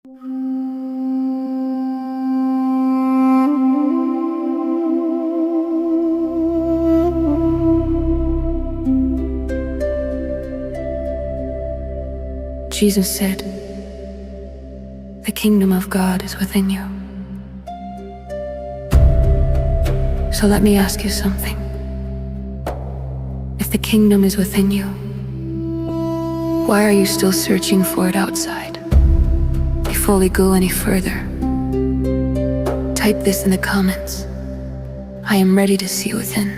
Jesus said, "The kingdom of God is within you." So let me ask you something. If the kingdom is within you, why are you still searching for it outside? Before we go any further, type this in the comments. I am ready to see within.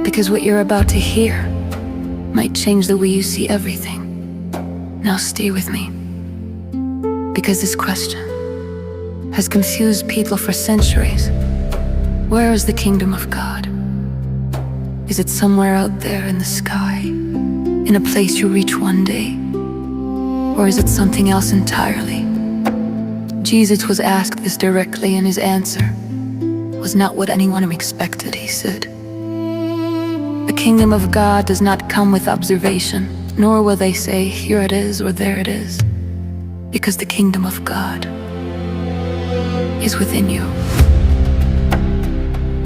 Because what you're about to hear might change the way you see everything. Now stay with me. Because this question has confused people for centuries. Where is the kingdom of God? Is it somewhere out there in the sky, in a place you reach one day? Or is it something else entirely? Jesus was asked this directly, and his answer was not what anyone expected. He said, "The kingdom of God does not come with observation, nor will they say, 'Here it is,' or 'There it is,' because the kingdom of God is within you."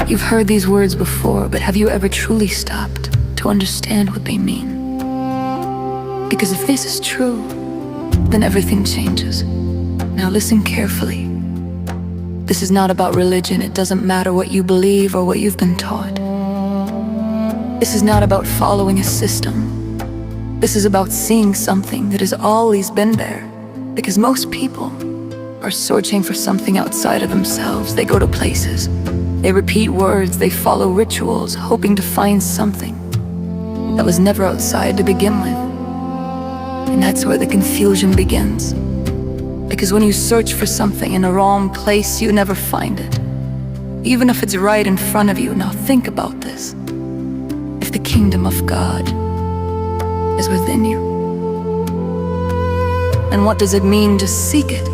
You've heard these words before, but have you ever truly stopped to understand what they mean? Because if this is true, then everything changes. Now listen carefully. This is not about religion. It doesn't matter what you believe or what you've been taught. This is not about following a system. This is about seeing something that has always been there. Because most people are searching for something outside of themselves. They go to places, they repeat words, they follow rituals, hoping to find something that was never outside to begin with. And that's where the confusion begins. Because when you search for something in the wrong place, you never find it, even if it's right in front of you. Now think about this. If the kingdom of God is within you, and what does it mean to seek it?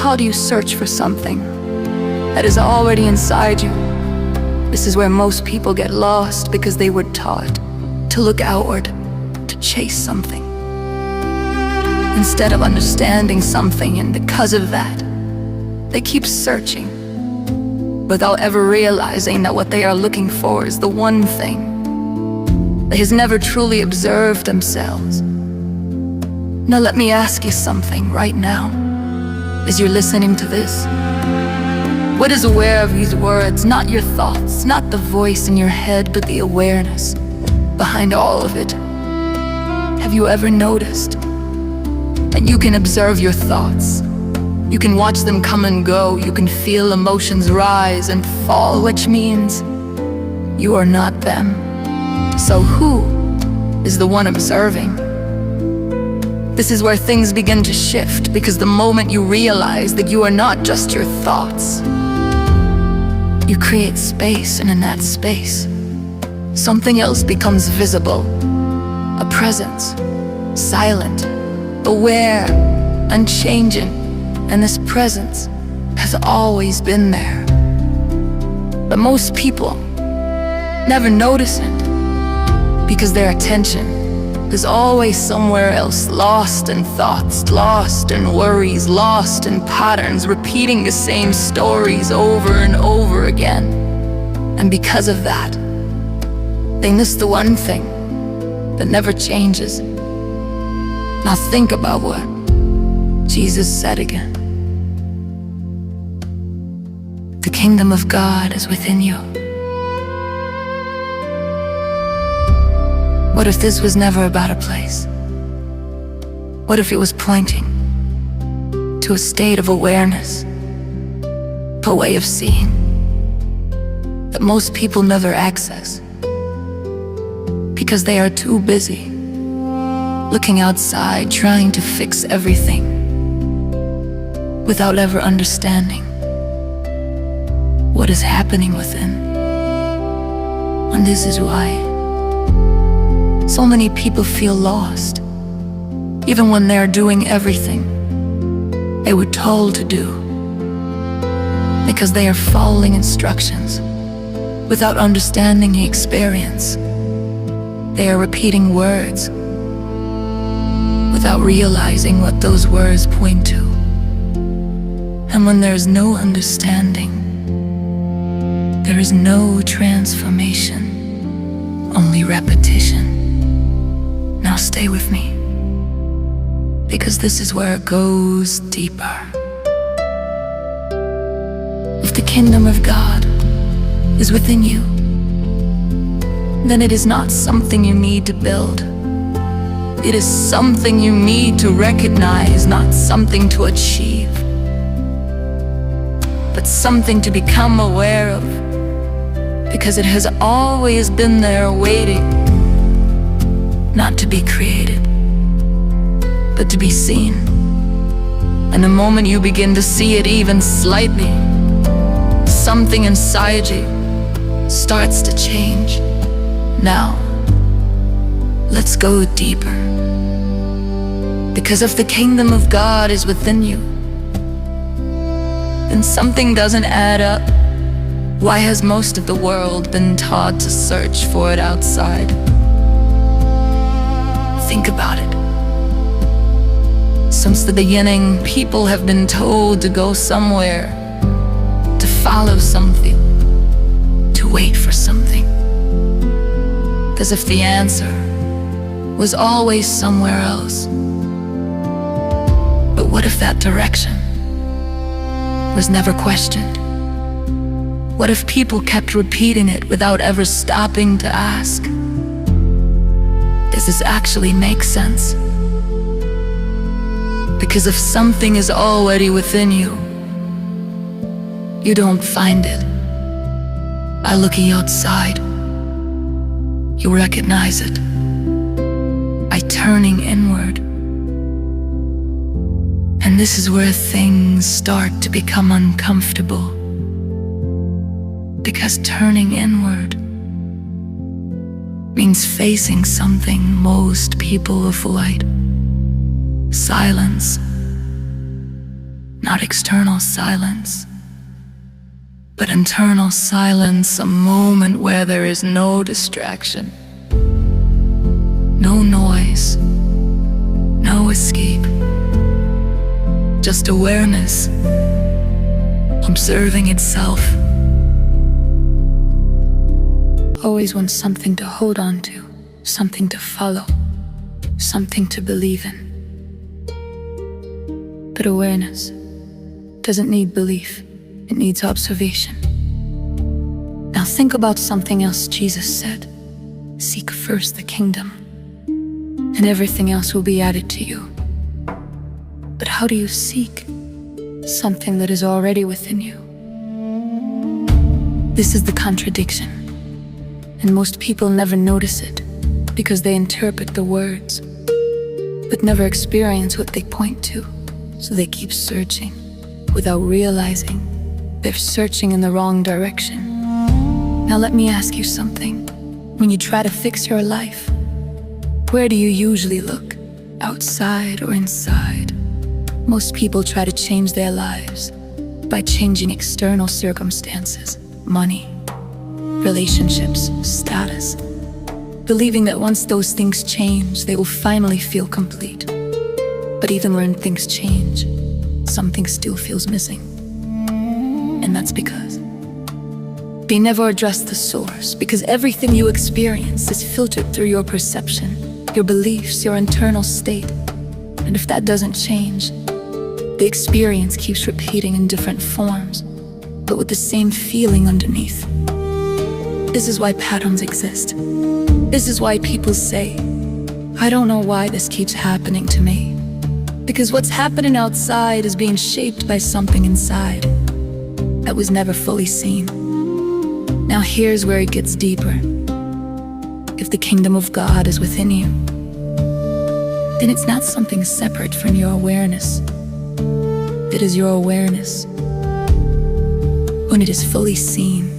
How do you search for something that is already inside you? This is where most people get lost, because they were taught to look outward, to chase something, instead of understanding something. And because of that, they keep searching without ever realizing that what they are looking for is the one thing that has never truly observed themselves. Now let me ask you something right now, as you're listening to this. What is aware of these words? Not your thoughts, not the voice in your head, but the awareness behind all of it. Have you ever noticed that you can observe your thoughts? You can watch them come and go. You can feel emotions rise and fall, which means you are not them. So who is the one observing? This is where things begin to shift, because the moment you realize that you are not just your thoughts, you create space, and in that space, something else becomes visible. A presence, silent, aware, unchanging. And this presence has always been there. But most people never notice it, because their attention is always somewhere else, lost in thoughts, lost in worries, lost in patterns, repeating the same stories over and over again. And because of that, they miss the one thing that never changes. Now think about what Jesus said again. The kingdom of God is within you. What if this was never about a place? What if it was pointing to a state of awareness, a way of seeing that most people never access, because they are too busy looking outside, trying to fix everything without ever understanding what is happening within. And this is why so many people feel lost, even when they are doing everything they were told to do, because they are following instructions without understanding the experience. They are repeating words without realizing what those words point to. And when there is no understanding, there is no transformation, only repetition. Now stay with me, because this is where it goes deeper. If the kingdom of God is within you, then it is not something you need to build. It is something you need to recognize, not something to achieve, but something to become aware of, because it has always been there waiting, not to be created, but to be seen. And the moment you begin to see it even slightly, something inside you starts to change. Now, let's go deeper. Because if the kingdom of God is within you, then something doesn't add up. Why has most of the world been taught to search for it outside? Think about it. Since the beginning, people have been told to go somewhere, to follow something, to wait for something, as if the answer was always somewhere else. But what if that direction was never questioned? What if people kept repeating it without ever stopping to ask, does this actually make sense? Because if something is already within you, you don't find it by looking outside. You recognize it by turning inward. And this is where things start to become uncomfortable, because turning inward means facing something most people avoid. Silence. Not external silence, but internal silence, a moment where there is no distraction, no noise, no escape, just awareness, observing itself. Always want something to hold on to, something to follow, something to believe in. But awareness doesn't need belief, it needs observation. Now think about something else Jesus said. Seek first the kingdom, and everything else will be added to you. But how do you seek something that is already within you? This is the contradiction, and most people never notice it because they interpret the words, but never experience what they point to. So they keep searching without realizing they're searching in the wrong direction. Now let me ask you something. When you try to fix your life, where do you usually look? Outside or inside? Most people try to change their lives by changing external circumstances, money, relationships, status, believing that once those things change, they will finally feel complete. But even when things change, something still feels missing. And that's because they never address the source, because everything you experience is filtered through your perception, your beliefs, your internal state. And if that doesn't change, the experience keeps repeating in different forms, but with the same feeling underneath. This is why patterns exist. This is why people say, I don't know why this keeps happening to me. Because what's happening outside is being shaped by something inside that was never fully seen. Now here's where it gets deeper. If the kingdom of God is within you, then it's not something separate from your awareness. It is your awareness. When it is fully seen,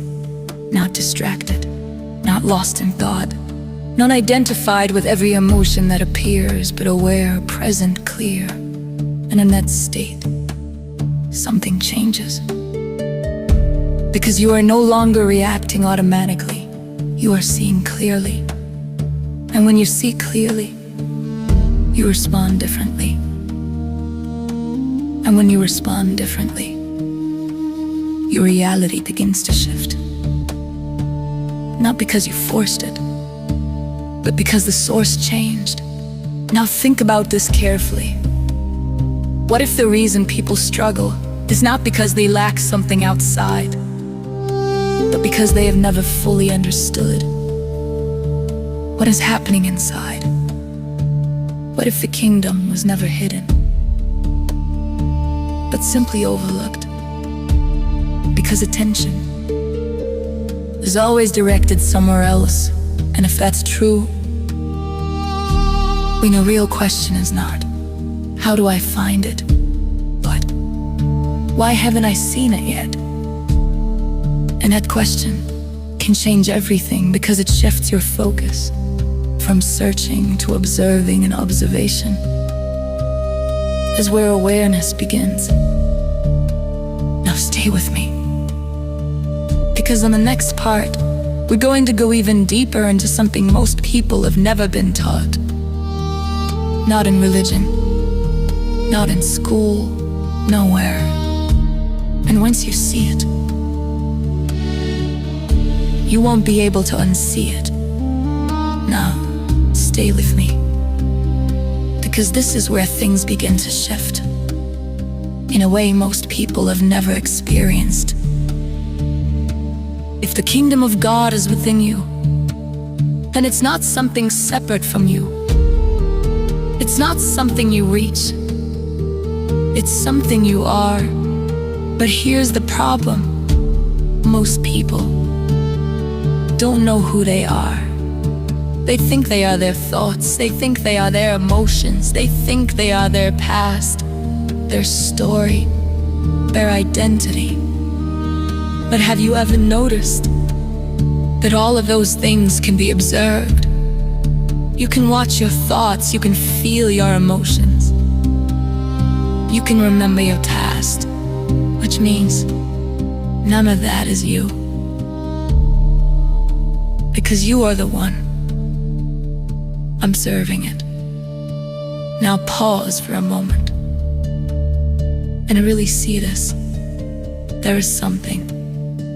not distracted, not lost in thought, not identified with every emotion that appears, but aware, present, clear. And in that state, something changes. Because you are no longer reacting automatically, you are seeing clearly. And when you see clearly, you respond differently. And when you respond differently, your reality begins to shift. Not because you forced it, but because the source changed. Now think about this carefully. What if the reason people struggle is not because they lack something outside, but because they have never fully understood what is happening inside? What if the kingdom was never hidden, but simply overlooked? Because attention is always directed somewhere else. And if that's true, then the real question is not, how do I find it? But, why haven't I seen it yet? And that question can change everything, because it shifts your focus from searching to observing, and observation is where awareness begins. Now stay with me, because on the next part, we're going to go even deeper into something most people have never been taught. Not in religion, not in school, nowhere. And once you see it, you won't be able to unsee it. Now, stay with me, because this is where things begin to shift in a way most people have never experienced. If the kingdom of God is within you, then it's not something separate from you. It's not something you reach. It's something you are. But here's the problem. Most people don't know who they are. They think they are their thoughts. They think they are their emotions. They think they are their past, their story, their identity. But have you ever noticed that all of those things can be observed? You can watch your thoughts, you can feel your emotions. You can remember your past, which means none of that is you. Because you are the one observing it. Now pause for a moment and really see this. There is something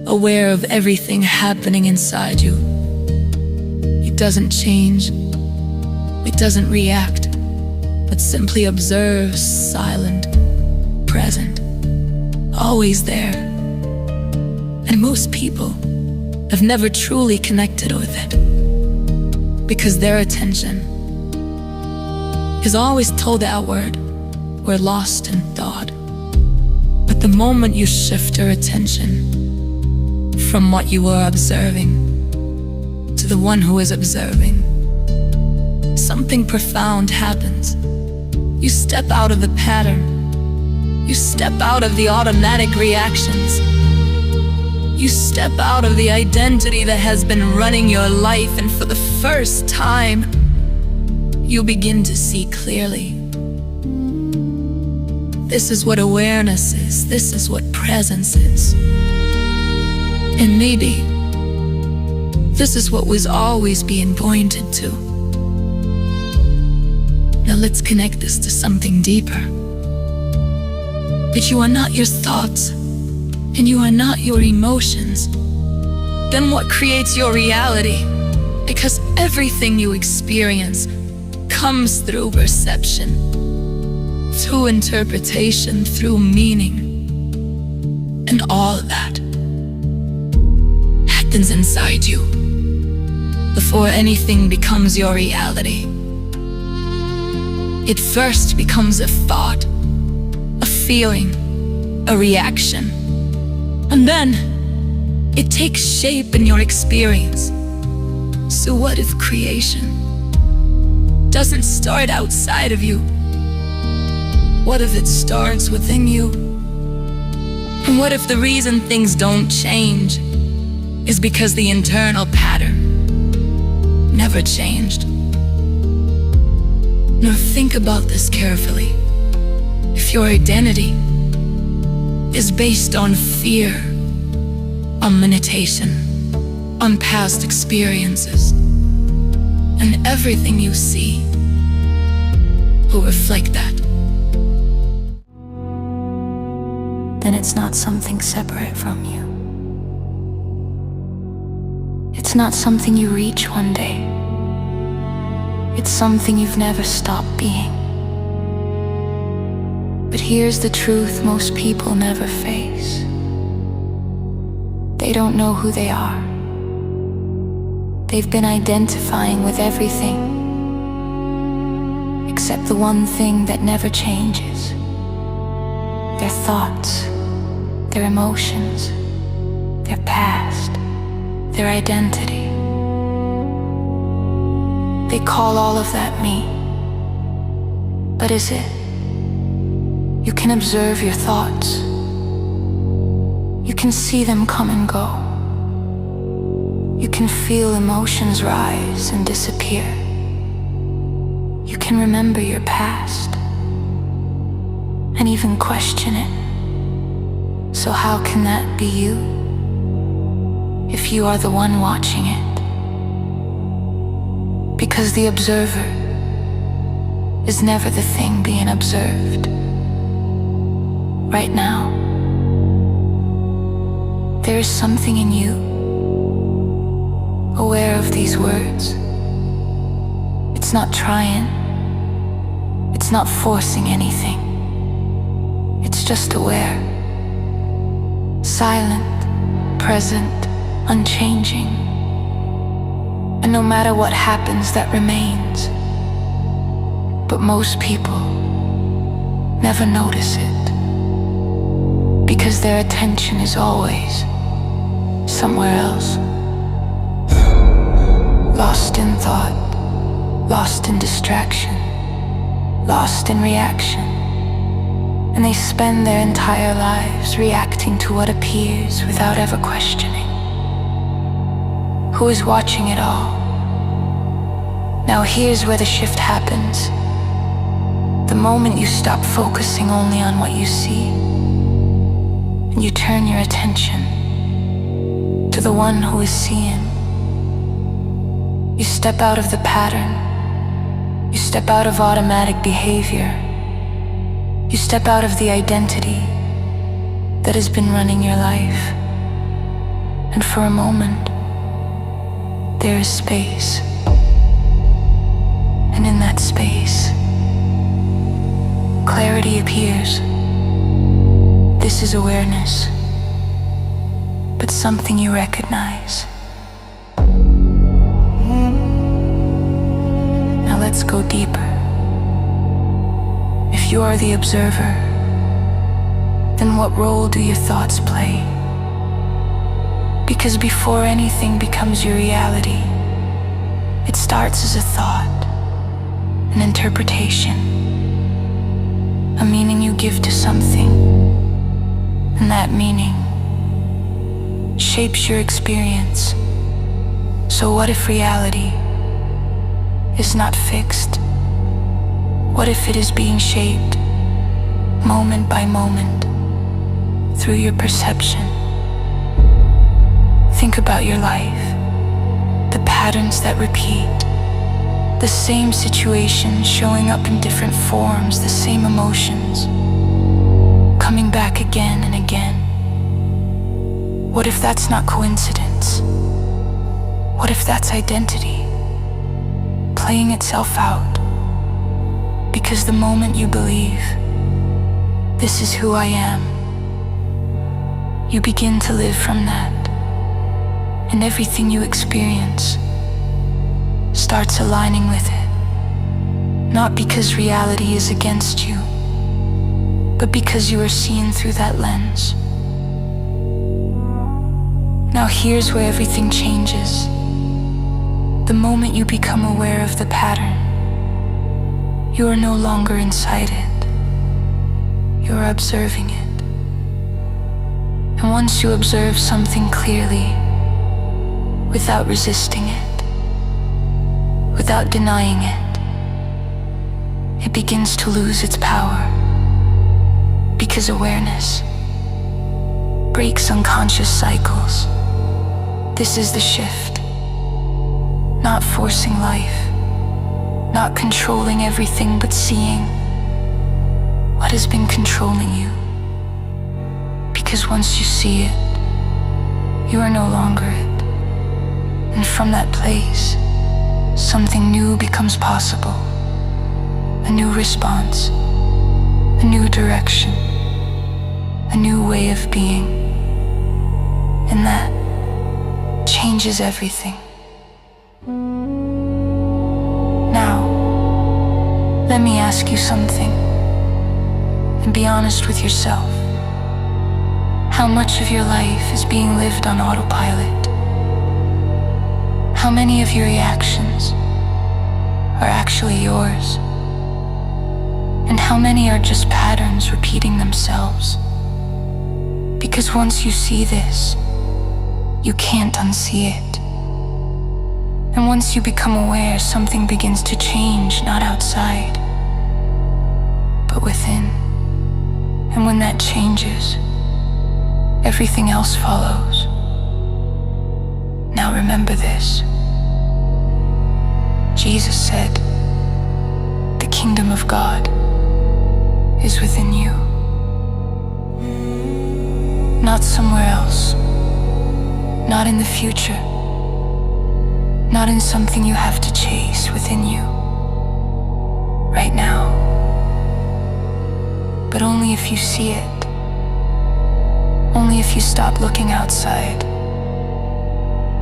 aware of everything happening inside you. It doesn't change, it doesn't react, but simply observes, silent, present, always there. And most people have never truly connected with it, because their attention is always told outward. We're lost in thought. But the moment you shift your attention from what you are observing to the one who is observing, something profound happens. You step out of the pattern. You step out of the automatic reactions. You step out of the identity that has been running your life, and for the first time, you begin to see clearly. This is what awareness is. This is what presence is. And maybe this is what was always being pointed to. Now let's connect this to something deeper. That you are not your thoughts, and you are not your emotions. Then what creates your reality? Because everything you experience comes through perception, through interpretation, through meaning. And all of that happens inside you before anything becomes your reality. It first becomes a thought, a feeling, a reaction. And then it takes shape in your experience. So what if creation doesn't start outside of you? What if it starts within you? And what if the reason things don't change is because the internal pattern never changed? Now think about this carefully. If your identity is based on fear, on limitation, on past experiences, and everything you see who reflect that. Then it's not something separate from you. It's not something you reach one day. It's something you've never stopped being. But here's the truth most people never face. They don't know who they are. They've been identifying with everything except the one thing that never changes: their thoughts, their emotions, their past, their identity. They call all of that me. But is it? You can observe your thoughts. You can see them come and go. You can feel emotions rise and disappear. You can remember your past and even question it. So how can that be you if you are the one watching it? Because the observer is never the thing being observed. Right now, there is something in you aware of these words. It's not trying. It's not forcing anything. It's just aware. Silent, present, unchanging. And no matter what happens, that remains. But most people never notice it, because their attention is always somewhere else. Lost in thought, lost in distraction, lost in reaction. And they spend their entire lives reacting to what appears without ever questioning who is watching it all. Now here's where the shift happens. The moment you stop focusing only on what you see, and you turn your attention to the one who is seeing. You step out of the pattern. You step out of automatic behavior. You step out of the identity that has been running your life. And for a moment, there is space. And in that space, clarity appears. This is awareness, but something you recognize. Now let's go deeper. If you are the observer, then what role do your thoughts play? Because before anything becomes your reality, it starts as a thought, an interpretation, a meaning you give to something, and that meaning shapes your experience. So what if reality is not fixed? What if it is being shaped moment by moment through your perception? Think about your life, the patterns that repeat, the same situations showing up in different forms, the same emotions coming back again and again. What if that's not coincidence? What if that's identity playing itself out? Because the moment you believe, this is who I am, you begin to live from that. And everything you experience starts aligning with it. Not because reality is against you, but because you are seen through that lens. Now here's where everything changes. The moment you become aware of the pattern, you are no longer inside it. You are observing it. And once you observe something clearly, without resisting it, without denying it, it begins to lose its power. Because awareness breaks unconscious cycles. This is the shift. Not forcing life, not controlling everything but seeing what has been controlling you. Because once you see it, you are no longer it. And from that place, something new becomes possible. A new response, a new direction, a new way of being. And that changes everything. Now, let me ask you something, and be honest with yourself. How much of your life is being lived on autopilot? How many of your reactions are actually yours? And how many are just patterns repeating themselves? Because once you see this, you can't unsee it. And once you become aware, something begins to change, not outside, but within. And when that changes, everything else follows. Now remember this. Jesus said, "The kingdom of God is within you." Not somewhere else. Not in the future. Not in something you have to chase within you. Right now. But only if you see it. Only if you stop looking outside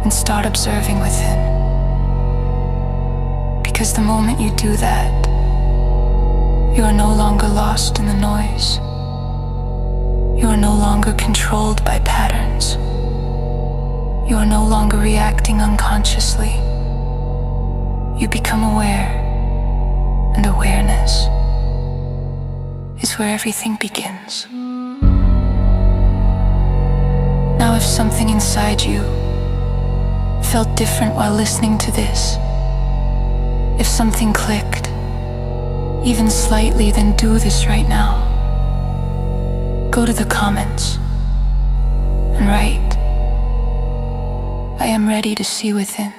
and start observing within. Because the moment you do that, you are no longer lost in the noise. You are no longer controlled by patterns. You are no longer reacting unconsciously. You become aware, and awareness is where everything begins. Now, if something inside you felt different while listening to this, if something clicked, even slightly, then do this right now. Go to the comments and write, "I am ready to see within."